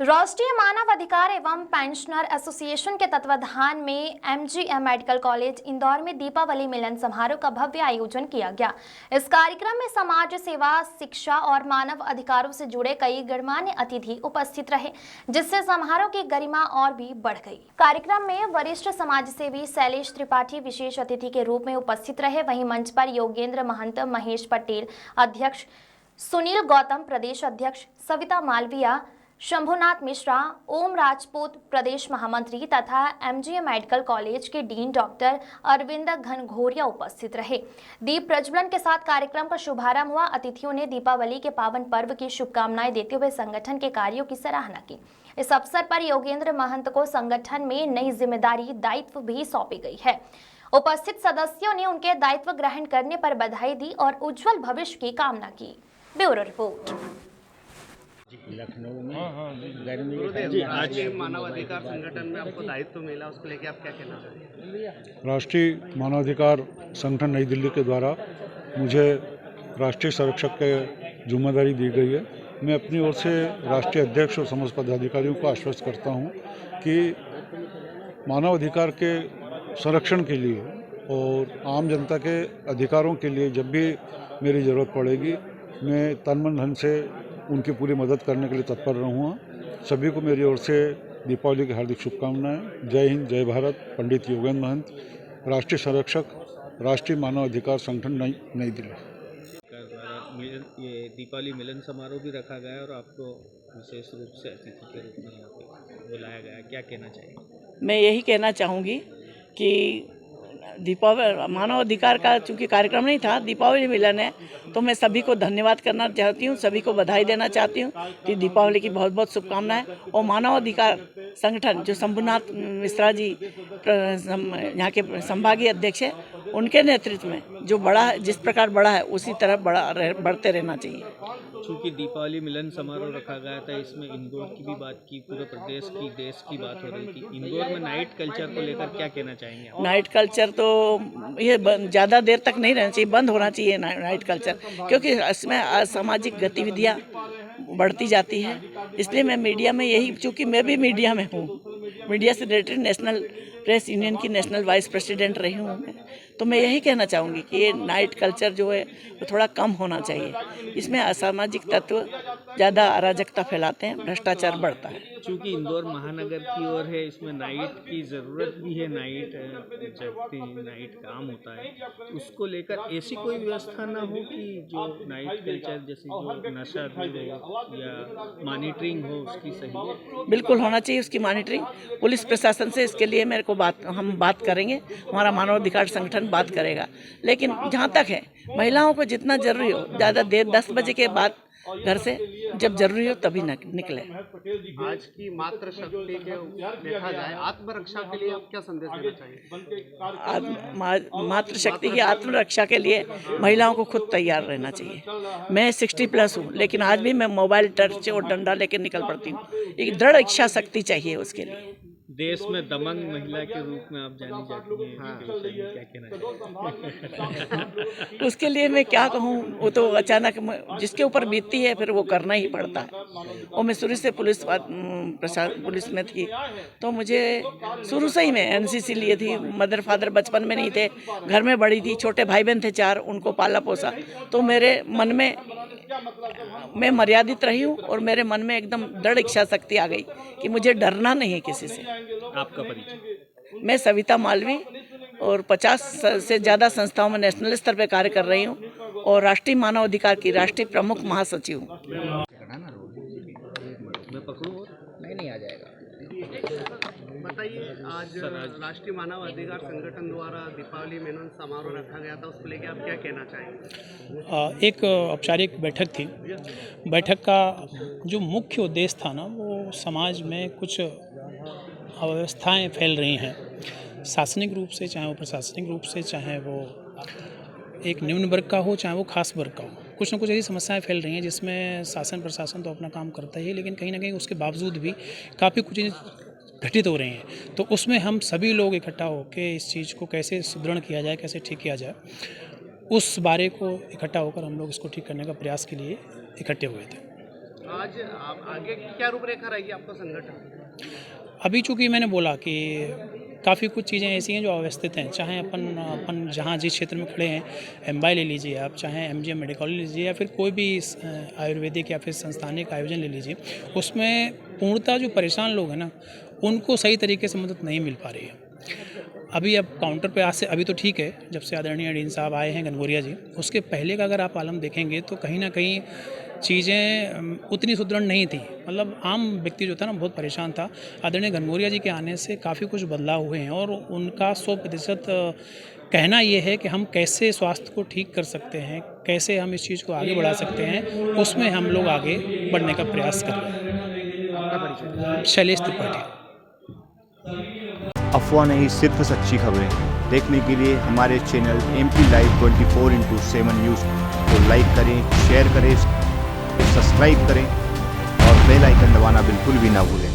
राष्ट्रीय मानव अधिकार एवं पेंशनर एसोसिएशन के तत्वाधान में एमजीएम मेडिकल कॉलेज इंदौर में दीपावली मिलन समारोह का भव्य आयोजन किया गया। इस कार्यक्रम में समाज सेवा, शिक्षा और मानव अधिकारों से जुड़े कई गणमान्य अतिथि उपस्थित रहे, जिससे समारोह की गरिमा और भी बढ़ गई। कार्यक्रम में वरिष्ठ समाजसेवी शैलेश त्रिपाठी विशेष अतिथि के रूप में उपस्थित रहे। वहीं मंच पर योगेंद्र महंत, महेश पटेल अध्यक्ष, सुनील गौतम प्रदेश अध्यक्ष, सविता मालविया, शंभुनाथ मिश्रा, ओम राजपूत प्रदेश महामंत्री तथा एमजीएम मेडिकल कॉलेज के डीन डॉक्टर अरविंद घनघोरिया उपस्थित रहे। दीप प्रज्वलन के साथ कार्यक्रम का शुभारंभ हुआ। अतिथियों ने दीपावली के पावन पर्व की शुभकामनाएं देते हुए संगठन के कार्यों की सराहना की। इस अवसर पर योगेंद्र महंत को संगठन में नई जिम्मेदारी दायित्व भी सौंपी गई है। उपस्थित सदस्यों ने उनके दायित्व ग्रहण करने पर बधाई दी और उज्जवल भविष्य की कामना की। Bureau report. लखनऊ में गर्मी जी, आज मानवाधिकार संगठन में आपको दायित्व मिला, उसको लेके आप क्या कहना चाहेंगे? राष्ट्रीय मानवाधिकार संगठन नई दिल्ली के द्वारा मुझे राष्ट्रीय संरक्षक की जिम्मेदारी दी गई है। मैं अपनी ओर से राष्ट्रीय अध्यक्ष और समस्त पदाधिकारियों को आश्वस्त करता हूं कि मानवाधिकार के संरक्षण के लिए और आम जनता के अधिकारों के लिए जब भी मेरी ज़रूरत पड़ेगी, मैं तन मन धन से उनकी पूरी मदद करने के लिए तत्पर रहूँगा। सभी को मेरी ओर से दीपावली की हार्दिक शुभकामनाएं। जय हिंद, जय भारत। पंडित योगेंद्र महंत, राष्ट्रीय संरक्षक, राष्ट्रीय मानव अधिकार संगठन नई दिल्ली। ये दीपावली मिलन समारोह भी रखा गया और आपको विशेष रूप से अतिथि के रूप में यहाँ पे बुलाया गया, क्या कहना चाहिए? मैं यही कहना चाहूँगी कि दीपावली मानव अधिकार का चूँकि कार्यक्रम नहीं था, दीपावली मिलन है, तो मैं सभी को धन्यवाद करना चाहती हूँ, सभी को बधाई देना चाहती हूँ कि दीपावली की बहुत बहुत शुभकामनाएं। और मानव अधिकार संगठन जो शंभुनाथ मिश्रा जी यहाँ के संभागीय अध्यक्ष है, उनके नेतृत्व में जो बड़ा है, जिस प्रकार बड़ा है उसी तरह बढ़ते रहना चाहिए। चूँकि दीपावली मिलन समारोह रखा गया था, इसमें इंदौर की भी बात की, पूरे प्रदेश की, देश की बात हो रही थी। इंदौर में नाइट कल्चर को लेकर क्या कहना चाहेंगे? नाइट कल्चर तो ये ज़्यादा देर तक नहीं रहना चाहिए, बंद होना चाहिए नाइट कल्चर, क्योंकि इसमें असामाजिक गतिविधियाँ बढ़ती जाती है। इसलिए मैं मीडिया में यही, चूँकि मैं भी मीडिया में हूँ, मीडिया से रिलेटेड नेशनल प्रेस यूनियन की नेशनल वाइस प्रेसिडेंट रही हूँ मैं, तो मैं यही कहना चाहूँगी कि ये नाइट कल्चर जो है वो थोड़ा कम होना चाहिए। इसमें असामाजिक तत्व ज़्यादा अराजकता फैलाते हैं, भ्रष्टाचार बढ़ता है। चूँकि इंदौर महानगर की ओर है, इसमें नाइट की ज़रूरत भी है, नाइट जगती नाइट काम होता है, उसको लेकर ऐसी कोई व्यवस्था ना हो कि जो नाइट कल्चर जैसे जो नशा दूर हो या मॉनिटरिंग हो उसकी सही? बिल्कुल होना चाहिए उसकी मॉनिटरिंग। पुलिस प्रशासन से इसके लिए हम बात करेंगे, हमारा मानवाधिकार संगठन बात करेगा। लेकिन जहाँ तक है, महिलाओं को जितना जरूरी हो, ज़्यादा देर 10 बजे के बाद घर से जब जरूरी हो तभी निकले। आज की मातृ शक्ति के देखा जाए, आत्मरक्षा के लिए आप क्या संदेश देना चाहिए? मातृ शक्ति की आत्मरक्षा के लिए महिलाओं को खुद तैयार रहना चाहिए। मैं 60+ हूँ, लेकिन आज भी मैं मोबाइल, टर्च और डंडा लेकर निकल पड़ती हूँ। एक दृढ़ इच्छा शक्ति चाहिए उसके लिए। देश में दबंग महिला के रूप में आप जानी जाती हैं, क्या कहना चाहिए? उसके लिए मैं क्या कहूँ, वो तो अचानक जिसके ऊपर बीतती है फिर वो करना ही पड़ता है। और मैं शुरू से पुलिस में थी, तो मुझे शुरू से ही मैं एनसीसी लिए थी। मदर फादर बचपन में नहीं थे, घर में बड़ी थी, छोटे भाई बहन थे 4, उनको पाला पोसा। तो मेरे मन में मैं मर्यादित रही हूँ और मेरे मन में एकदम दृढ़ इच्छा शक्ति आ गई कि मुझे डरना नहीं है किसी से। आपका परिचय? मैं सविता मालवी और 50 से ज़्यादा संस्थाओं में नेशनल स्तर पर कार्य कर रही हूँ और राष्ट्रीय मानव अधिकार की राष्ट्रीय प्रमुख महासचिव हूँ। मैं पकड़ूँ? नहीं आ जाएगा। बताइए, आज राष्ट्रीय मानव अधिकार संगठन द्वारा दीपावली मिलन समारोह रखा गया था, उसको लेकर आप क्या कहना चाहेंगे? एक औपचारिक बैठक थी। बैठक का जो मुख्य उद्देश्य था ना, वो समाज में कुछ अव्यवस्थाएं फैल रही हैं, शासनिक रूप से, चाहे वो प्रशासनिक रूप से, चाहे वो एक निम्न वर्ग का हो, चाहे वो खास वर्ग का हो। कुछ न कुछ ऐसी समस्याएं फैल रही हैं जिसमें शासन प्रशासन तो अपना काम करता ही है, लेकिन कहीं ना कहीं उसके बावजूद भी काफ़ी कुछ घटित हो रही हैं। तो उसमें हम सभी लोग इकट्ठा होकर इस चीज़ को कैसे सुदृढ़ किया जाए, कैसे ठीक किया जाए, उस बारे को इकट्ठा होकर हम लोग इसको ठीक करने का प्रयास के लिए इकट्ठे हुए थे। आज आगे क्या रूपरेखा रहेगी आपका संगठन? अभी चूँकि मैंने बोला कि काफ़ी कुछ चीज़ें ऐसी हैं जो अव्यवस्थित हैं, चाहे अपन जहाँ जिस क्षेत्र में खड़े हैं, एमबाई ले लीजिए आप, चाहे एमजीएम मेडिकल ले लीजिए या फिर कोई भी आयुर्वेदिक या फिर संस्थानिक आयोजन ले लीजिए, उसमें पूर्णतः जो परेशान लोग हैं ना, उनको सही तरीके से मदद नहीं मिल पा रही है। अभी अब काउंटर पे आज से अभी तो ठीक है, जब से आदरणीय डीन साहब आए हैं घनघोरिया जी, उसके पहले का अगर आप आलम देखेंगे तो कहीं ना कहीं चीज़ें उतनी सुदृढ़ नहीं थी। मतलब आम व्यक्ति जो था ना बहुत परेशान था। आदरणीय घनघोरिया जी के आने से काफ़ी कुछ बदलाव हुए हैं और उनका 100% कहना ये है कि हम कैसे स्वास्थ्य को ठीक कर सकते हैं, कैसे हम इस चीज़ को आगे बढ़ा सकते हैं, उसमें हम लोग आगे बढ़ने का प्रयास कर रहे हैं। शैलेश त्रिपाठी। अफवाह नहीं, सिर्फ सच्ची खबरें देखने के लिए हमारे चैनल MP Live 24/7 न्यूज़ को लाइक करें, शेयर करें, सब्सक्राइब करें और बेल आइकन दबाना बिल्कुल भी ना भूलें।